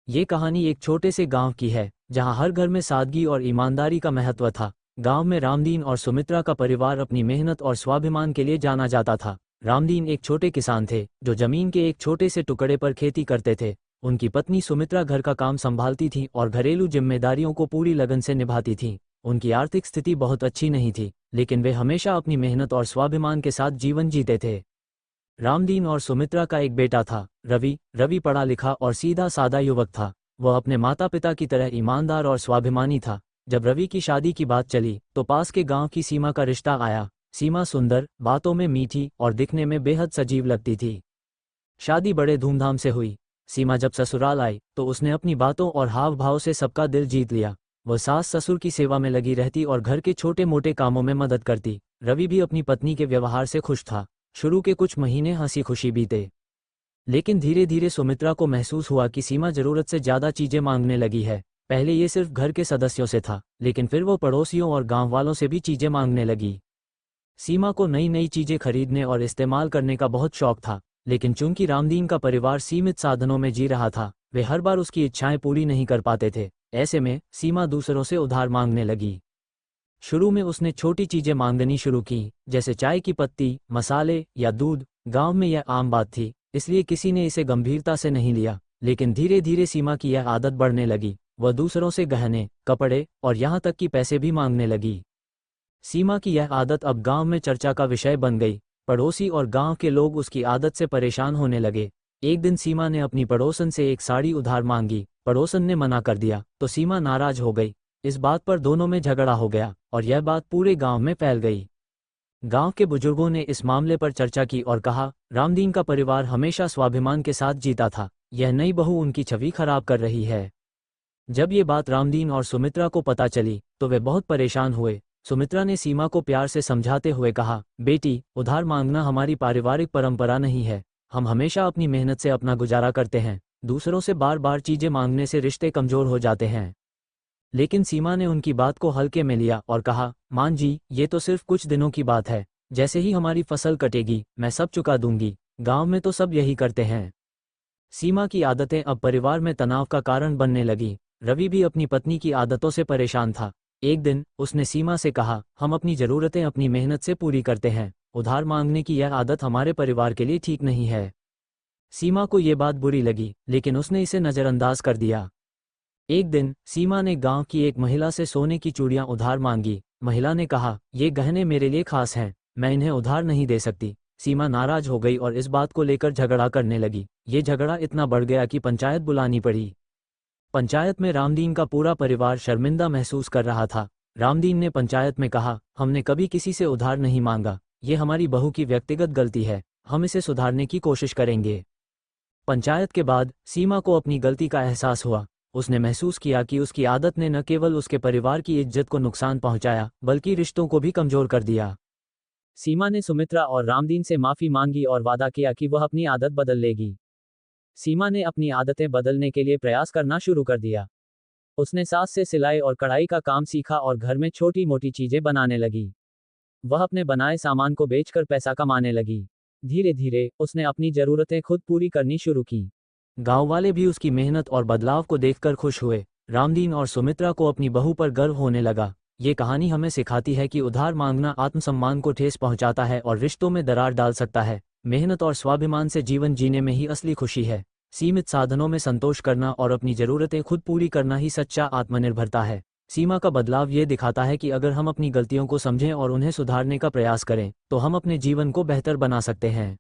ये कहानी एक छोटे से गांव की है जहां हर घर में सादगी और ईमानदारी का महत्व था। गांव में रामदीन और सुमित्रा का परिवार अपनी मेहनत और स्वाभिमान के लिए जाना जाता था। रामदीन एक छोटे किसान थे जो जमीन के एक छोटे से टुकड़े पर खेती करते थे। उनकी पत्नी सुमित्रा घर का काम संभालती थी और घरेलू जिम्मेदारियों को पूरी लगन से निभाती थीं। उनकी आर्थिक स्थिति बहुत अच्छी नहीं थी, लेकिन वे हमेशा अपनी मेहनत और स्वाभिमान के साथ जीवन जीते थे। रामदीन और सुमित्रा का एक बेटा था, रवि। रवि पढ़ा लिखा और सीधा सादा युवक था। वह अपने माता पिता की तरह ईमानदार और स्वाभिमानी था। जब रवि की शादी की बात चली तो पास के गांव की सीमा का रिश्ता आया। सीमा सुंदर, बातों में मीठी और दिखने में बेहद सजीव लगती थी। शादी बड़े धूमधाम से हुई। सीमा जब ससुराल आई तो उसने अपनी बातों और हाव भाव से सबका दिल जीत लिया। वह सास ससुर की सेवा में लगी रहती और घर के छोटे मोटे कामों में मदद करती। रवि भी अपनी पत्नी के व्यवहार से खुश था। शुरू के कुछ महीने हंसी खुशी बीते, लेकिन धीरे धीरे सुमित्रा को महसूस हुआ कि सीमा जरूरत से ज्यादा चीजें मांगने लगी है। पहले ये सिर्फ घर के सदस्यों से था, लेकिन फिर वो पड़ोसियों और गांव वालों से भी चीजें मांगने लगी। सीमा को नई नई चीजें खरीदने और इस्तेमाल करने का बहुत शौक था, लेकिन चूंकि रामदीन का परिवार सीमित साधनों में जी रहा था, वे हर बार उसकी इच्छाएं पूरी नहीं कर पाते थे। ऐसे में सीमा दूसरों से उधार मांगने लगी। शुरू में उसने छोटी चीजें मांगनी शुरू की, जैसे चाय की पत्ती, मसाले या दूध। गांव में यह आम बात थी, इसलिए किसी ने इसे गंभीरता से नहीं लिया। लेकिन धीरे धीरे सीमा की यह आदत बढ़ने लगी। वह दूसरों से गहने, कपड़े और यहाँ तक कि पैसे भी मांगने लगी। सीमा की यह आदत अब गांव में चर्चा का विषय बन गई। पड़ोसी और गांव के लोग उसकी आदत से परेशान होने लगे। एक दिन सीमा ने अपनी पड़ोसन से एक साड़ी उधार मांगी। पड़ोसन ने मना कर दिया तो सीमा नाराज हो गई। इस बात पर दोनों में झगड़ा हो गया और यह बात पूरे गांव में फैल गई। गांव के बुजुर्गों ने इस मामले पर चर्चा की और कहा, रामदीन का परिवार हमेशा स्वाभिमान के साथ जीता था, यह नई बहू उनकी छवि खराब कर रही है। जब ये बात रामदीन और सुमित्रा को पता चली तो वे बहुत परेशान हुए। सुमित्रा ने सीमा को प्यार से समझाते हुए कहा, बेटी, उधार मांगना हमारी पारिवारिक परंपरा नहीं है। हम हमेशा अपनी मेहनत से अपना गुजारा करते हैं। दूसरों से बार बार चीजें मांगने से रिश्ते कमजोर हो जाते हैं। लेकिन सीमा ने उनकी बात को हल्के में लिया और कहा, मान जी, ये तो सिर्फ कुछ दिनों की बात है। जैसे ही हमारी फसल कटेगी मैं सब चुका दूंगी। गांव में तो सब यही करते हैं। सीमा की आदतें अब परिवार में तनाव का कारण बनने लगी। रवि भी अपनी पत्नी की आदतों से परेशान था। एक दिन उसने सीमा से कहा, हम अपनी जरूरतें अपनी मेहनत से पूरी करते हैं। उधार मांगने की यह आदत हमारे परिवार के लिए ठीक नहीं है। सीमा को ये बात बुरी लगी, लेकिन उसने इसे नजरअंदाज कर दिया। एक दिन सीमा ने गांव की एक महिला से सोने की चूड़ियां उधार मांगी। महिला ने कहा, ये गहने मेरे लिए खास हैं, मैं इन्हें उधार नहीं दे सकती। सीमा नाराज हो गई और इस बात को लेकर झगड़ा करने लगी। ये झगड़ा इतना बढ़ गया कि पंचायत बुलानी पड़ी। पंचायत में रामदीन का पूरा परिवार शर्मिंदा महसूस कर रहा था। रामदीन ने पंचायत में कहा, हमने कभी किसी से उधार नहीं मांगा। ये हमारी बहू की व्यक्तिगत गलती है, हम इसे सुधारने की कोशिश करेंगे। पंचायत के बाद सीमा को अपनी गलती का एहसास हुआ। उसने महसूस किया कि उसकी आदत ने न केवल उसके परिवार की इज्जत को नुकसान पहुंचाया, बल्कि रिश्तों को भी कमजोर कर दिया। सीमा ने सुमित्रा और रामदीन से माफी मांगी और वादा किया कि वह अपनी आदत बदल लेगी। सीमा ने अपनी आदतें बदलने के लिए प्रयास करना शुरू कर दिया। उसने सास से सिलाई और कढ़ाई का काम सीखा और घर में छोटी मोटी चीजें बनाने लगी। वह अपने बनाए सामान को बेचकर पैसा कमाने लगी। धीरे धीरे उसने अपनी जरूरतें खुद पूरी करनी शुरू की। गांव वाले भी उसकी मेहनत और बदलाव को देखकर खुश हुए। रामदीन और सुमित्रा को अपनी बहू पर गर्व होने लगा। ये कहानी हमें सिखाती है कि उधार मांगना आत्मसम्मान को ठेस पहुंचाता है और रिश्तों में दरार डाल सकता है। मेहनत और स्वाभिमान से जीवन जीने में ही असली खुशी है। सीमित साधनों में संतोष करना और अपनी जरूरतें खुद पूरी करना ही सच्चा आत्मनिर्भरता है। सीमा का बदलाव ये दिखाता है कि अगर हम अपनी गलतियों को समझें और उन्हें सुधारने का प्रयास करें तो हम अपने जीवन को बेहतर बना सकते हैं।